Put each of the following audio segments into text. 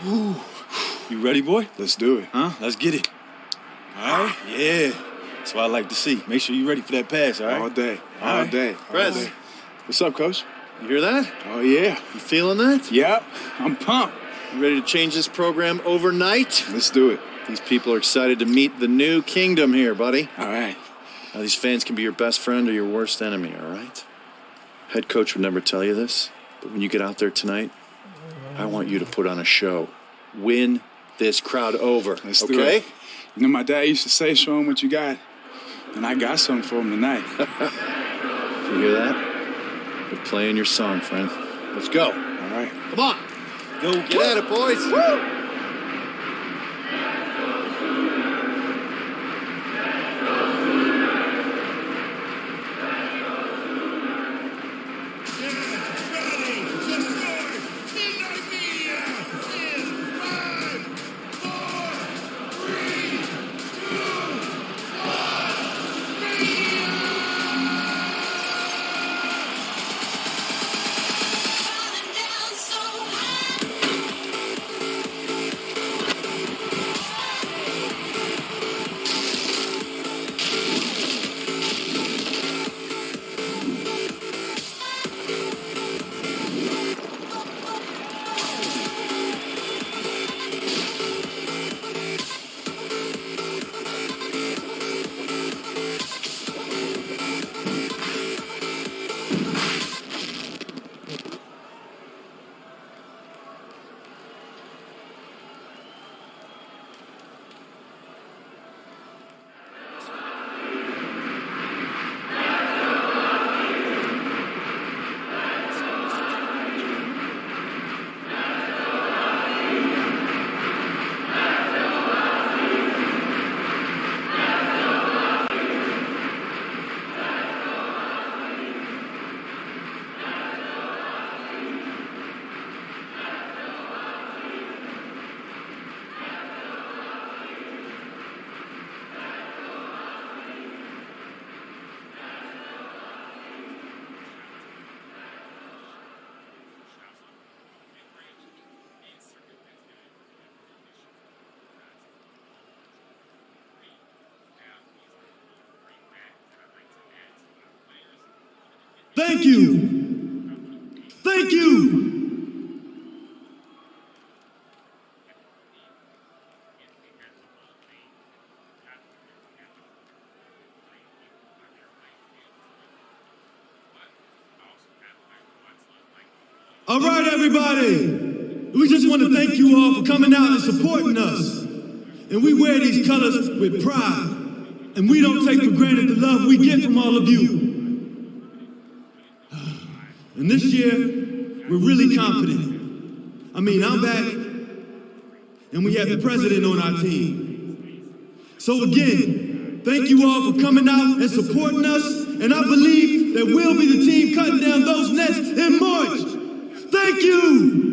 Ooh. You ready, boy? Let's do it. Huh? Let's get it. All right? Yeah. That's what I like to see. Make sure you're ready for that pass, all right? All day. All right. Day. Press. What's up, Coach? You hear that? Oh, yeah. You feeling that? Yep. I'm pumped. You ready to change this program overnight? Let's do it. These people are excited to meet the new kingdom here, buddy. All right. Now, these fans can be your best friend or your worst enemy, all right? Head coach would never tell you this, but when you get out there tonight, I want you to put on a show. Win this crowd over, Let's okay? do it. You know, my dad used to say, show him what you got. And I got something for him tonight. You hear that? You're playing your song, friend. Let's go. All right. Come on. Go get at it, boys. Woo! Thank you. Thank you. All right, everybody. We just want to thank you all for coming out and supporting us. And we wear these colors with pride. And we don't take for granted the love we get from all of you. And this year, we're really confident. I mean, I'm back, and we have the president on our team. So again, thank you all for coming out and supporting us, and I believe that we'll be the team cutting down those nets in March. Thank you!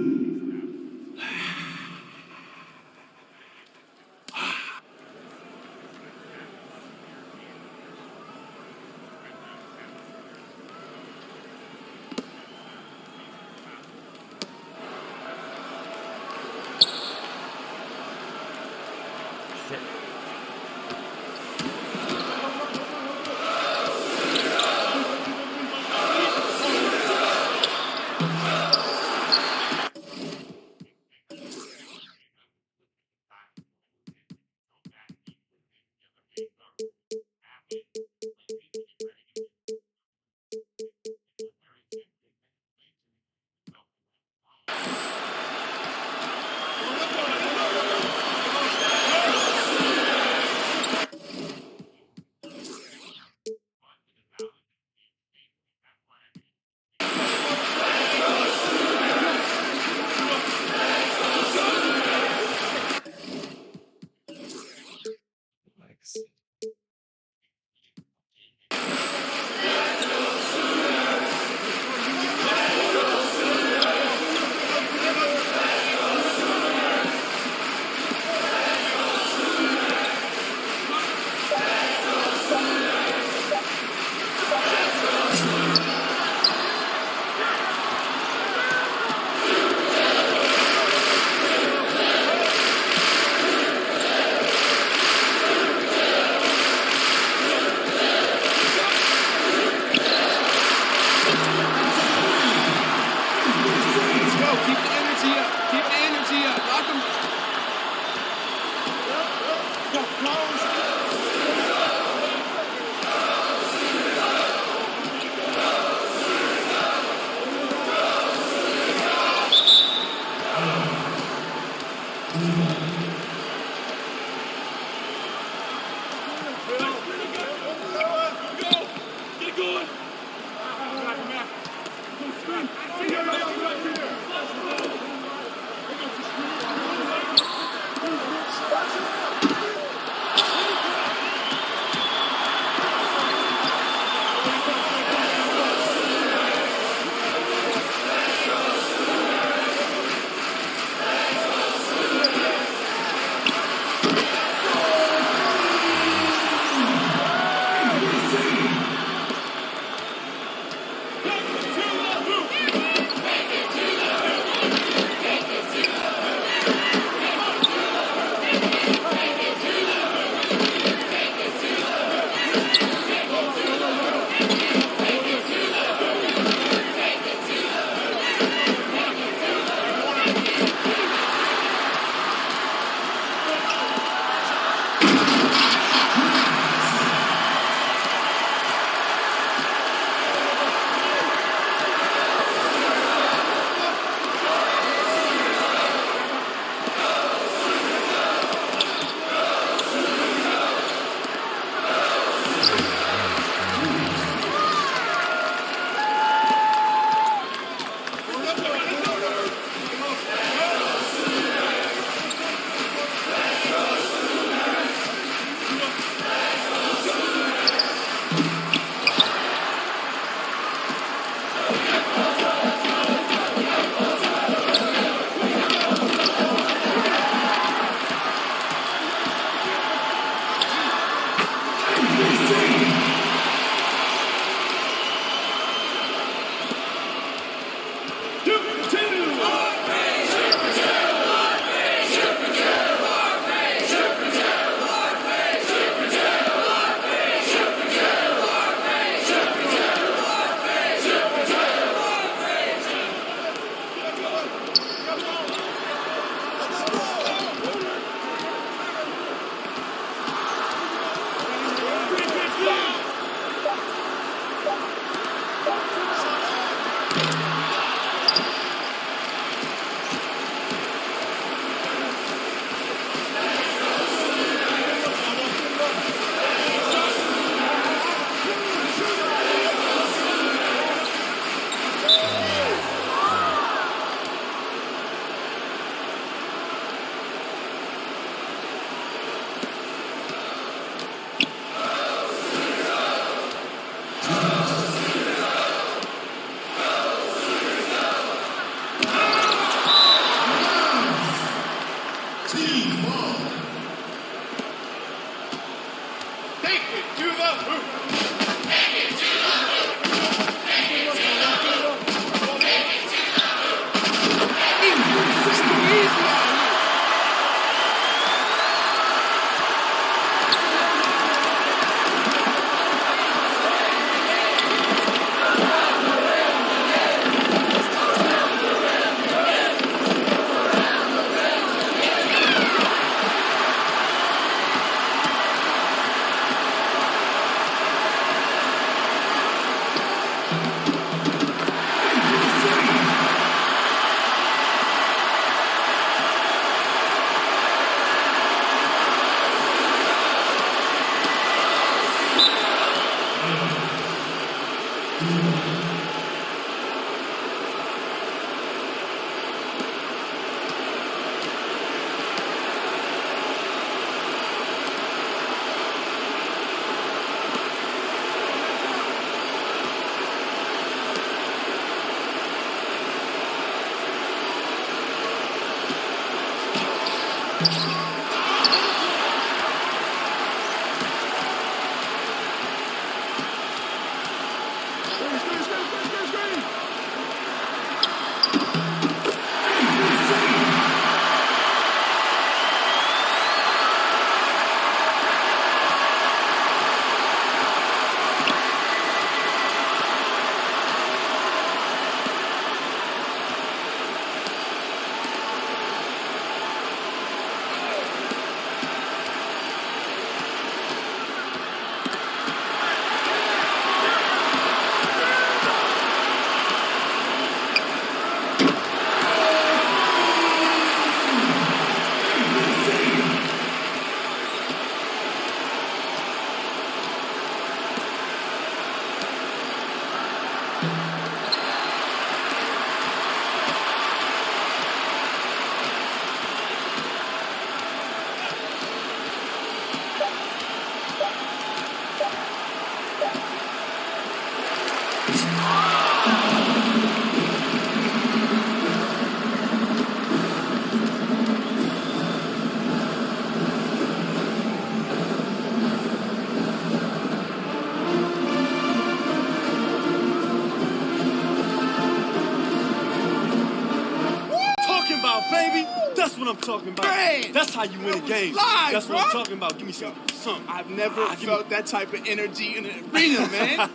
style, baby. That's what I'm talking about. Man. That's how you win a game. Live, That's what bro. I'm talking about. Give me something. I've never felt that type of energy in an arena, man.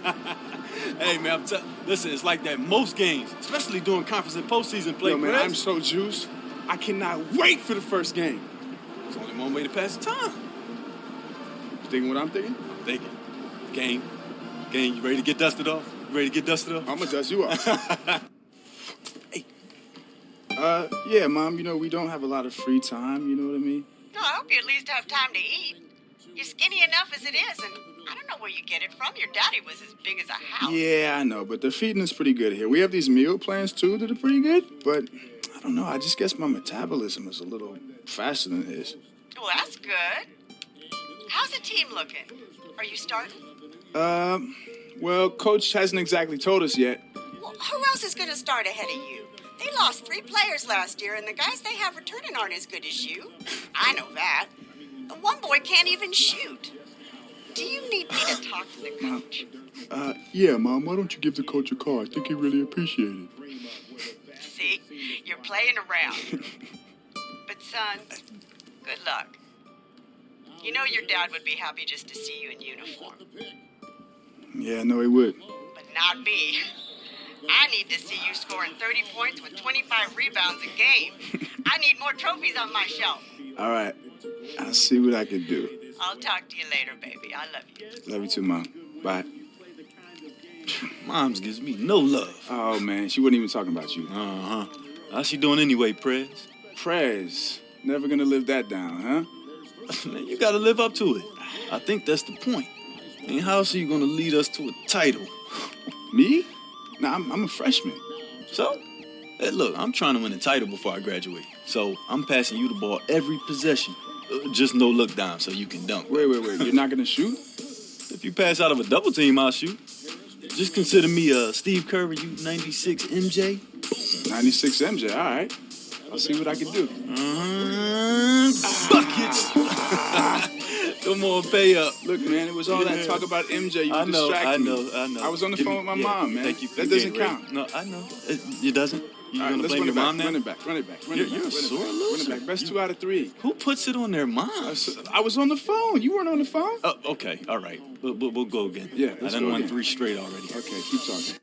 Hey, man, listen, it's like that most games, especially during conference and postseason play. Yo, man, Prez. I'm so juiced. I cannot wait for the first game. There's only one way to pass the time. You thinking what I'm thinking? Thinking. Game, you ready to get dusted off? You ready to get dusted off? I'm gonna dust you off. Hey. Yeah, Mom, you know, we don't have a lot of free time, you know what I mean? No, I hope you at least have time to eat. You're skinny enough as it is, and I don't know where you get it from. Your daddy was as big as a house. Yeah, I know, but they're feeding us pretty good here. We have these meal plans, too, that are pretty good, but I don't know. I just guess my metabolism is a little faster than his. Well, that's good. How's the team looking? Are you starting? Well, Coach hasn't exactly told us yet. Well, who else is going to start ahead of you? They lost 3 players last year, and the guys they have returning aren't as good as you. I know that. The one boy can't even shoot. Do you need me to talk to the coach? Yeah, Mom, why don't you give the coach a call? I think he'd really appreciate it. See, you're playing around. But, son, good luck. You know your dad would be happy just to see you in uniform. Yeah, I know he would. But not me. I need to see you scoring 30 points with 25 rebounds a game. I need more trophies on my shelf. All right, I'll see what I can do. I'll talk to you later, baby. I love you. Love you too, Mom. Bye. Moms gives me no love. Oh, man, she wasn't even talking about you. Uh-huh. How's she doing anyway, Prez? Prez, never gonna live that down, huh? Man, you gotta live up to it. I think that's the point. I mean, how else are you gonna lead us to a title? Me? Nah, I'm a freshman. So, hey, look, I'm trying to win a title before I graduate. So, I'm passing you the ball every possession. Just no look down so you can dunk. Wait. You're not gonna shoot? If you pass out of a double team, I'll shoot. Just consider me Steve Kerr, you 96 MJ. 96 MJ, all right. I'll see what I can do. Buckets! Come on, pay up. Look, man, it was all that talk about MJ. You I know. distracted me. I know. I was on the phone with my mom, man. Thank you for that the doesn't game, Ray. count. No, I know. It doesn't? You All right, gonna let's blame your mom now? Run it back. You're a sore loser. Run it back. Best 2 out of 3. Who puts it on their mom? I was on the phone. You weren't on the phone? Oh, okay, all right. We'll go again. Yeah, I let's done go won again. 3 straight already. Okay, keep talking.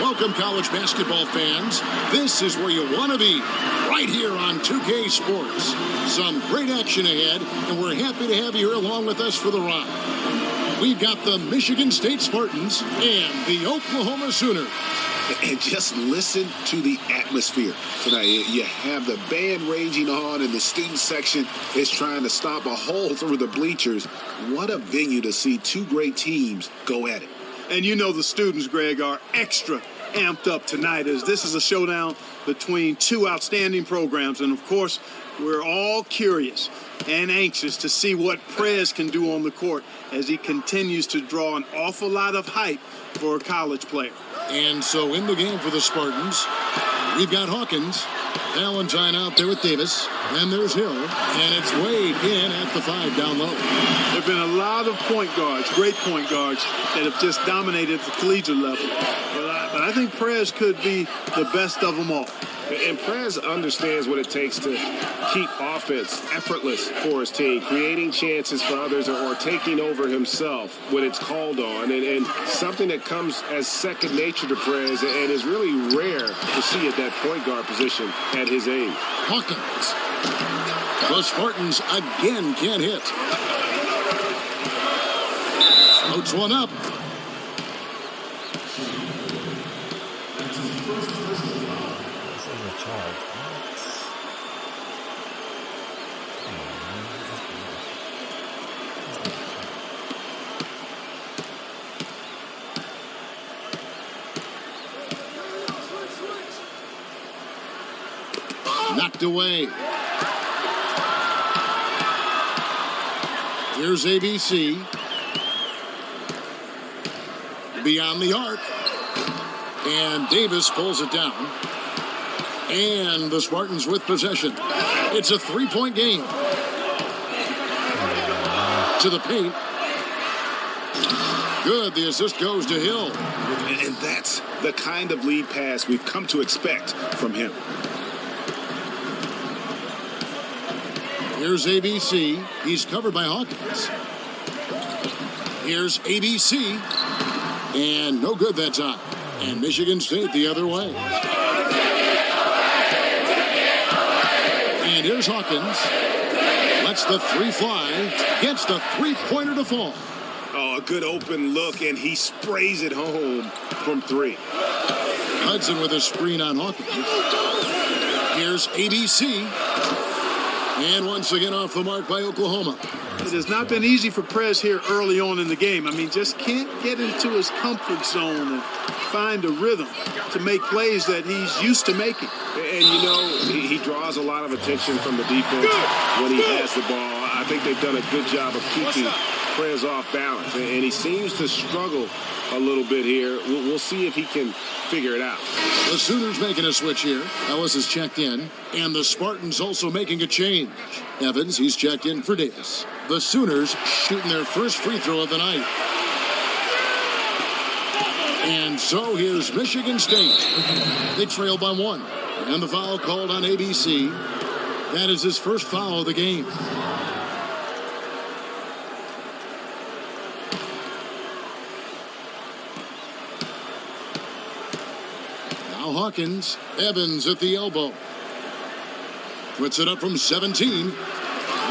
Welcome, college basketball fans. This is where you want to be, right here on 2K Sports. Some great action ahead, and we're happy to have you here along with us for the ride. We've got the Michigan State Spartans and the Oklahoma Sooners. And just listen to the atmosphere tonight. You have the band raging on, and the student section is trying to stop a hole through the bleachers. What a venue to see 2 great teams go at it. And you know the students, Greg, are extra amped up tonight as this is a showdown between 2 outstanding programs. And, of course, we're all curious and anxious to see what Prez can do on the court as he continues to draw an awful lot of hype for a college player. And so in the game for the Spartans, we've got Hawkins, Valentine out there with Davis, then there's Hill, and it's Wade in at the 5 down low. There have been a lot of point guards, great point guards, that have just dominated the collegiate level. But I think Prez could be the best of them all. And Prez understands what it takes to keep offense effortless for his team, creating chances for others or taking over himself when it's called on. And something that comes as second nature to Prez and is really rare to see at that point guard position at his age. Hawkins. The Spartans again can't hit. Puts one up. Knocked away. Here's ABC. Beyond the arc. And Davis pulls it down. And the Spartans with possession. It's a three-point game. To the paint. Good. The assist goes to Hill. And that's the kind of lead pass we've come to expect from him. Here's ABC. He's covered by Hawkins. Here's ABC. And no good that time. And Michigan State the other way. And here's Hawkins. Lets the three fly. Gets the three-pointer to fall. Oh, a good open look, and he sprays it home from three. Hudson with a screen on Hawkins. Here's ABC. And once again off the mark by Oklahoma. It has not been easy for Prez here early on in the game. I mean, just can't get into his comfort zone and find a rhythm to make plays that he's used to making. And, you know, he draws a lot of attention from the defense when he has the ball. I think they've done a good job of keeping Prez off balance. And he seems to struggle a little bit here. We'll see if he can figure it out. The Sooners making a switch here. Ellis is checked in. And the Spartans also making a change. Evans, he's checked in for Davis. The Sooners shooting their first free throw of the night. And so here's Michigan State. They trail by one. And the foul called on ABC. That is his first foul of the game. Now Hawkins. Evans at the elbow. Puts it up from 17.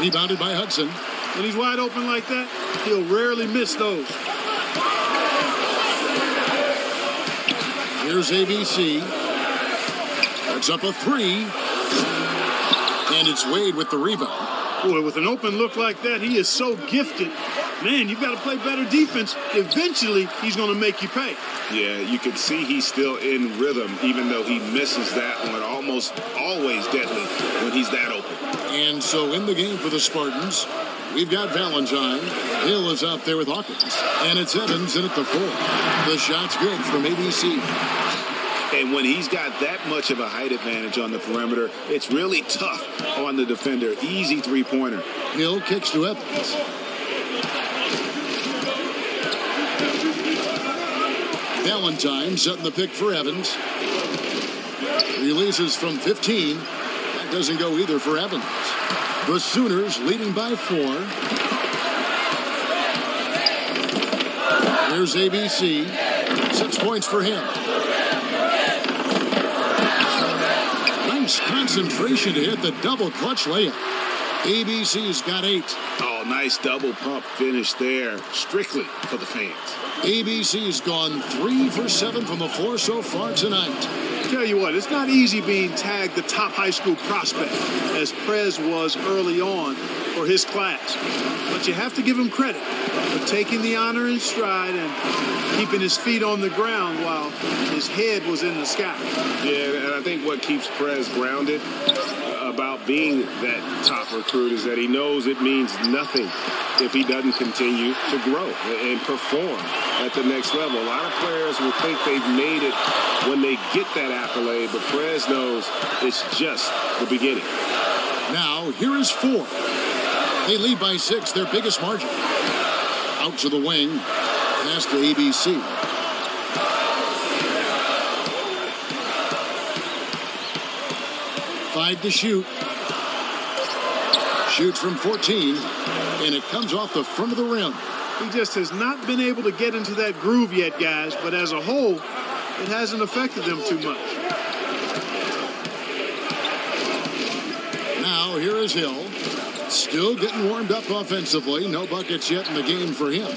Rebounded by Hudson. When he's wide open like that, he'll rarely miss those. Here's ABC. Puts up a three. And it's Wade with the rebound. Boy, with an open look like that, he is so gifted. Man, you've got to play better defense. Eventually, he's going to make you pay. Yeah, you can see he's still in rhythm, even though he misses that one. Almost always deadly when he's that open. And so in the game for the Spartans, we've got Valentine. Hill is out there with Hawkins. And it's Evans in at the 4. The shot's good from ABC. And when he's got that much of a height advantage on the perimeter, it's really tough on the defender. Easy three-pointer. Hill kicks to Evans. Valentine setting the pick for Evans. Releases from 15. That doesn't go either for Evans. The Sooners leading by 4. Here's ABC. 6 points for him. Nice concentration to hit the double clutch layup. ABC's got 8. Oh, nice double pump finish there. Strictly for the fans. ABC's gone 3 for 7 from the floor so far tonight. Tell you what, it's not easy being tagged the top high school prospect, as Prez was early on for his class. But you have to give him credit for taking the honor in stride and keeping his feet on the ground while his head was in the sky. Yeah, and I think what keeps Prez grounded about being that top recruit is that he knows it means nothing if he doesn't continue to grow and perform at the next level. A lot of players will think they've made it when they get that accolade, but Prez knows it's just the beginning. Now, here is 4. They lead by 6, their biggest margin. Out to the wing, pass to ABC. Five to shoot. Shoots from 14, and it comes off the front of the rim. He just has not been able to get into that groove yet, guys, but as a whole, it hasn't affected them too much. Now, here is Hill. Still getting warmed up offensively. No buckets yet in the game for him.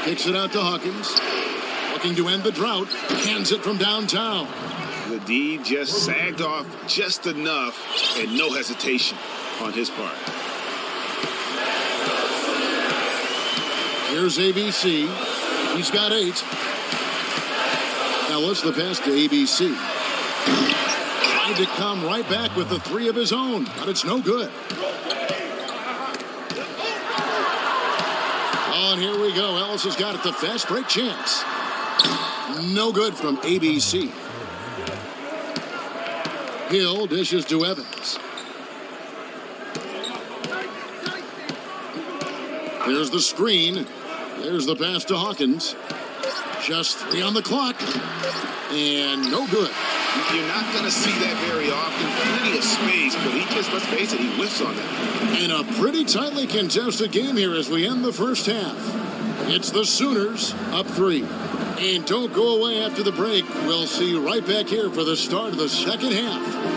Kicks it out to Hawkins. Looking to end the drought. Hands it from downtown. The D just sagged off just enough and no hesitation on his part. Here's ABC. He's got 8. Ellis, the pass to ABC. Tried to come right back with the 3 of his own, but it's no good. Oh, and here we go. Ellis has got it. The fast break chance. No good from ABC. Hill dishes to Evans. Here's the screen. There's the pass to Hawkins. Just 3 on the clock. And no good. You're not going to see that very often. Plenty of space, but he just, let's face it, he whiffs on that. In a pretty tightly contested game here as we end the first half. It's the Sooners up 3. And don't go away after the break. We'll see you right back here for the start of the second half.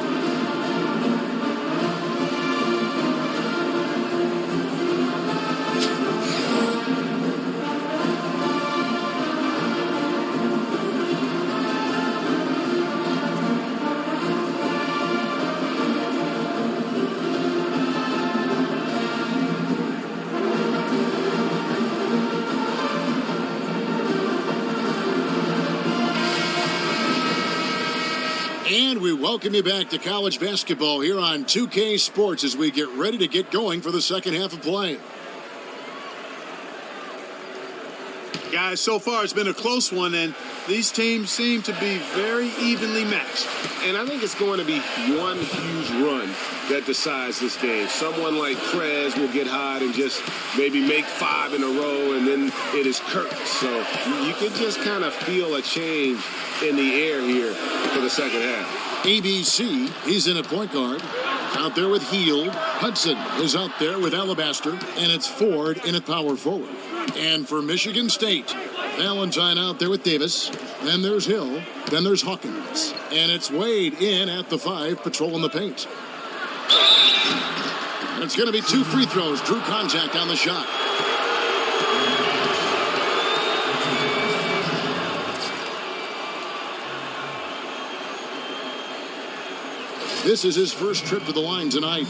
And we welcome you back to college basketball here on 2K Sports as we get ready to get going for the second half of play. Guys, so far it's been a close one, and these teams seem to be very evenly matched. And I think it's going to be one huge run that decides this game. Someone like Prez will get hot and just maybe make 5 in a row, and then it is curtains. So you can just kind of feel a change in the air here for the second half. ABC, he's in at point guard. Out there with Heald. Hudson is out there with Alabaster, and it's Ford in at power forward. And for Michigan State, Valentine out there with Davis. Then there's Hill. Then there's Hawkins. And it's Wade in at the 5, patrolling the paint. And it's going to be 2 free throws. Drew contact on the shot. This is his first trip to the line tonight.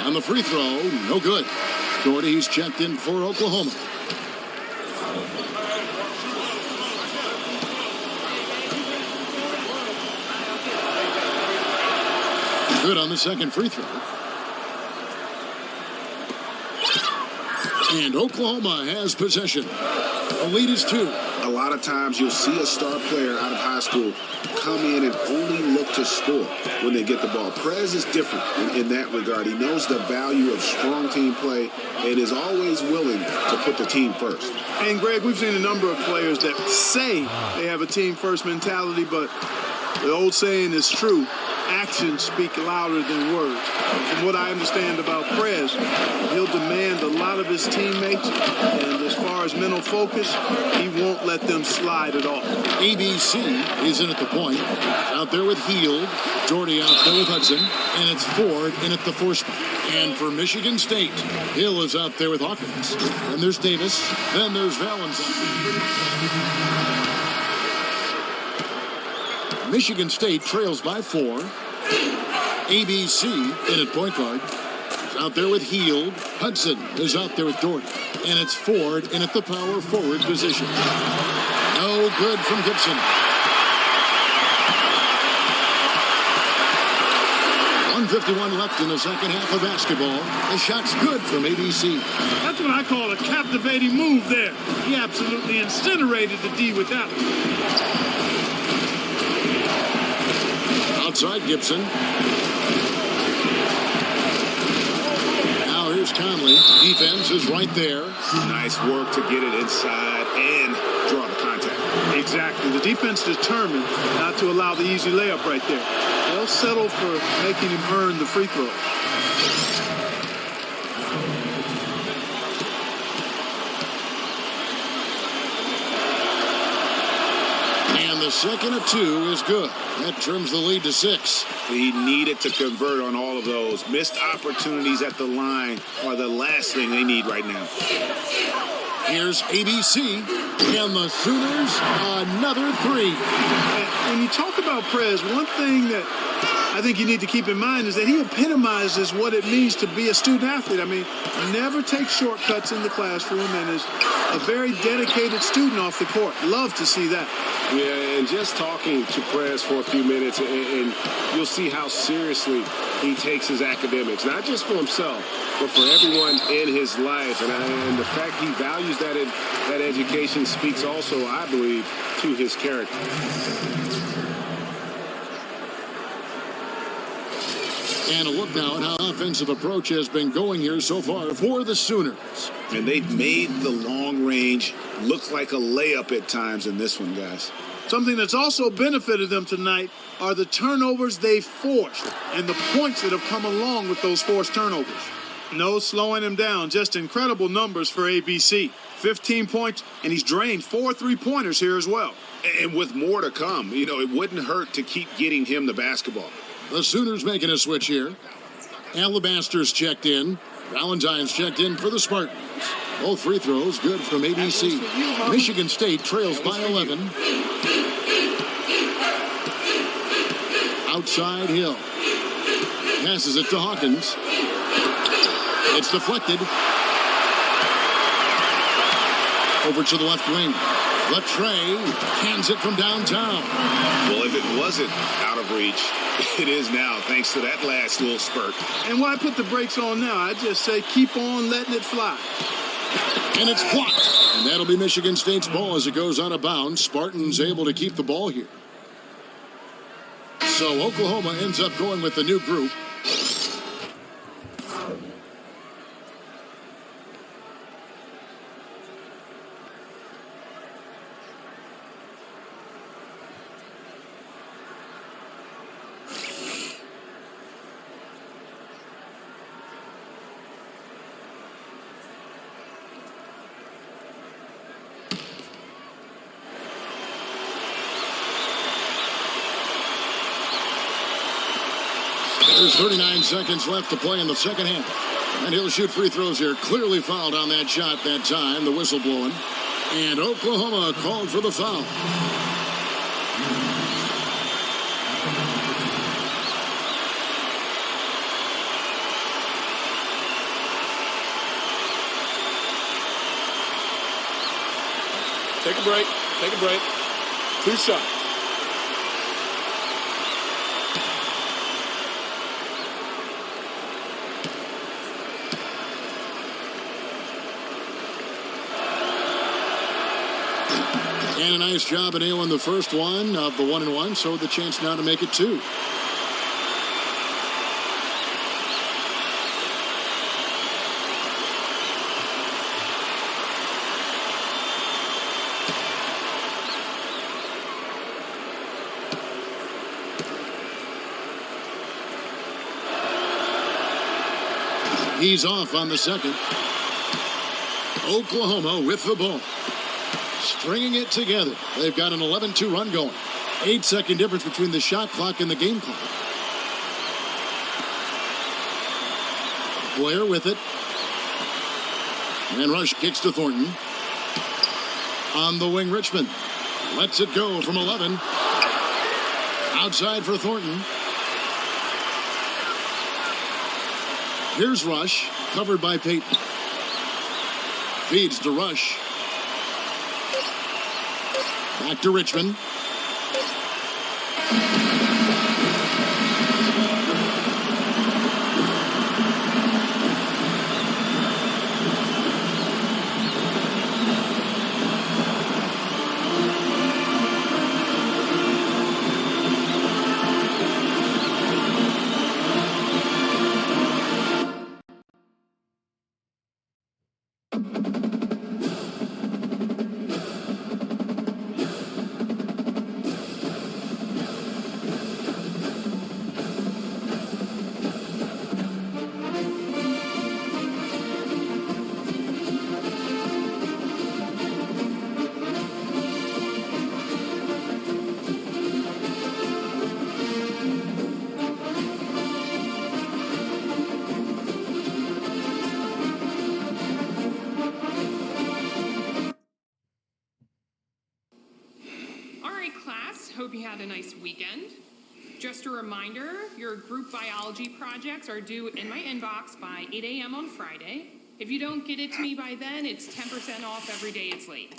On the free throw, no good. Doherty's checked in for Oklahoma. Good on the second free throw. And Oklahoma has possession. The lead is 2. A lot of times you'll see a star player out of high school come in and only look to score when they get the ball. Prez is different in that regard. He knows the value of strong team play and is always willing to put the team first. And, Greg, we've seen a number of players that say they have a team-first mentality, but the old saying is true. Actions speak louder than words. From what I understand about Prez, he'll demand a lot of his teammates, and as far as mental focus, he won't let them slide at all. ABC is in at the point. Out there with Heald. Doherty out there with Hudson. And it's Ford in at the 4 spot. And for Michigan State, Hill is out there with Hawkins. Then there's Davis. Then there's Valentine. Michigan State trails by 4. ABC in at point guard. Out there with Heald. Hudson is out there with Doherty. And it's Ford in at the power forward position. No good from Gibson. 1:51 left in the second half of basketball. The shot's good from ABC. That's what I call a captivating move there. He absolutely incinerated the D with that one. Outside Gibson. Now here's Conley. Defense is right there. Nice work to get it inside and draw the contact. Exactly. The defense determined not to allow the easy layup right there. They'll settle for making him earn the free throw. And the second of 2 is good. That trims the lead to 6. He needed to convert on all of those. Missed opportunities at the line are the last thing they need right now. Here's ABC, and the Sooners another 3. When you talk about Prez, one thing that I think you need to keep in mind is that he epitomizes what it means to be a student athlete. I mean, never takes shortcuts in the classroom and is a very dedicated student off the court. Love to see that. Yeah, and just talking to Prez for a few minutes, and you'll see how seriously he takes his academics, not just for himself, but for everyone in his life. And the fact he values that education speaks also, I believe, to his character. And a look now at how offensive approach has been going here so far for the Sooners. And they've made the long range look like a layup at times in this one, guys. Something that's also benefited them tonight are the turnovers they've forced and the points that have come along with those forced turnovers. No slowing him down, just incredible numbers for ABC. 15 points, and he's drained 4 3-pointers here as well. And with more to come, it wouldn't hurt to keep getting him the basketball. The Sooners making a switch here. Alabaster's checked in. Valentine's checked in for the Spartans. Both free throws good from ABC. Michigan State trails by 11. Outside Hill. Passes it to Hawkins. It's deflected. Over to the left wing. Latre hands it from downtown. Well, if it wasn't out of reach, it is now, thanks to that last little spurt. And why put the brakes on now? I just say keep on letting it fly. And it's blocked. And that'll be Michigan State's ball as it goes out of bounds. Spartans able to keep the ball here. So Oklahoma ends up going with the new group. There's 39 seconds left to play in the second half. And he'll shoot free throws here. Clearly fouled on that shot that time. The whistle blowing. And Oklahoma called for the foul. Take a break. Take a break. 2 shots. And a nice job at nailing the first one of the 1-and-1, so the chance now to make it 2. He's off on the second. Oklahoma with the ball. Stringing it together. They've got an 11-2 run going. 8-second difference between the shot clock and the game clock. Blair with it. And Rush kicks to Thornton. On the wing, Richmond. Lets it go from 11. Outside for Thornton. Here's Rush. Covered by Payton. Feeds to Rush. Back to Richmond. class. Hope you had a nice weekend. Just a reminder, your group biology projects are due in my inbox by 8 a.m. on Friday. If you don't get it to me by then, it's 10% off every day it's late.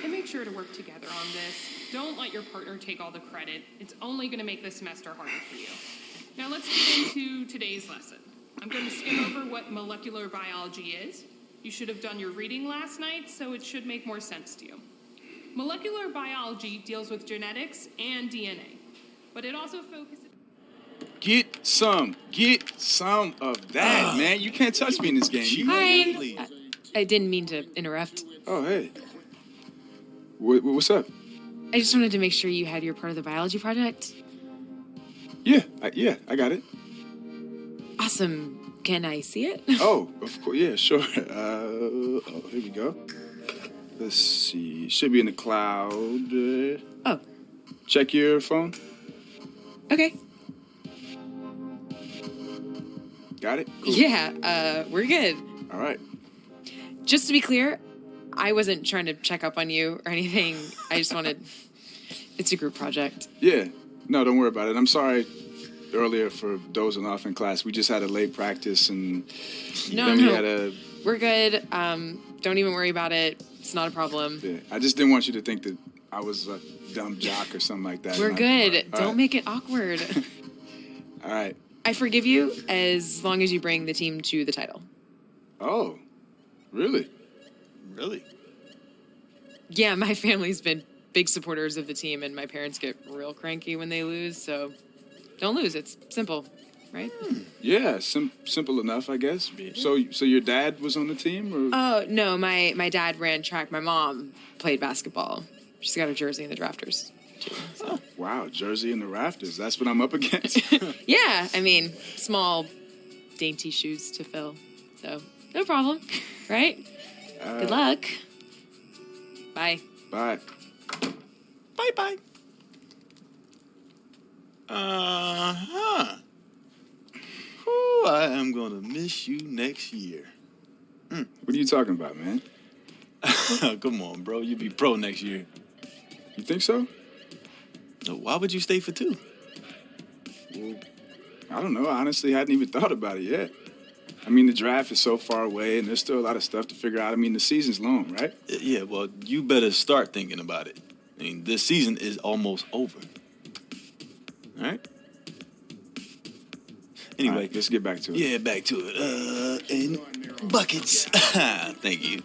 And make sure to work together on this. Don't let your partner take all the credit. It's only going to make the semester harder for you. Now let's get into today's lesson. I'm going to skim over what molecular biology is. You should have done your reading last night, so it should make more sense to you. Molecular biology deals with genetics and DNA, but it also focuses... Get some of that, man. You can't touch me in this game. Hi. I didn't mean to interrupt. Oh, hey. What's up? I just wanted to make sure you had your part of the biology project. Yeah, I got it. Awesome. Can I see it? Oh, of course. Yeah, sure. Here we go. Let's see. Should be in the cloud. Oh. Check your phone. Okay. Got it? Cool. Yeah, we're good. All right. Just to be clear, I wasn't trying to check up on you or anything. I just wanted... It's a group project. Yeah. No, don't worry about it. I'm sorry earlier for dozing off in class. We just had a late practice and... No. We're good. Don't even worry about it. It's not a problem. Yeah. I just didn't want you to think that I was a dumb jock or something like that. We're good. All Don't right. make it awkward. All right. I forgive you as long as you bring the team to the title. Oh, really? Really? Yeah, my family's been big supporters of the team, and my parents get real cranky when they lose, so don't lose. It's simple, right? Yeah, simple enough, I guess. So your dad was on the team, or? Oh, no, my dad ran track. My mom played basketball. She's got her jersey in the drafters, too. So. Wow, jersey in the rafters. That's what I'm up against. Yeah, I mean, small, dainty shoes to fill. So, no problem, right? Good luck. Bye. Bye. Bye-bye. Uh-huh. Ooh, I am going to miss you next year. What are you talking about, man? Come on, bro. You'll be pro next year. You think so? No, why would you stay for 2? Well, I don't know. I honestly hadn't even thought about it yet. I mean, the draft is so far away, and there's still a lot of stuff to figure out. I mean, the season's long, right? Yeah, well, you better start thinking about it. I mean, this season is almost over. All right? Anyway. All right, let's get back to it. Yeah, back to it. And buckets. Thank you.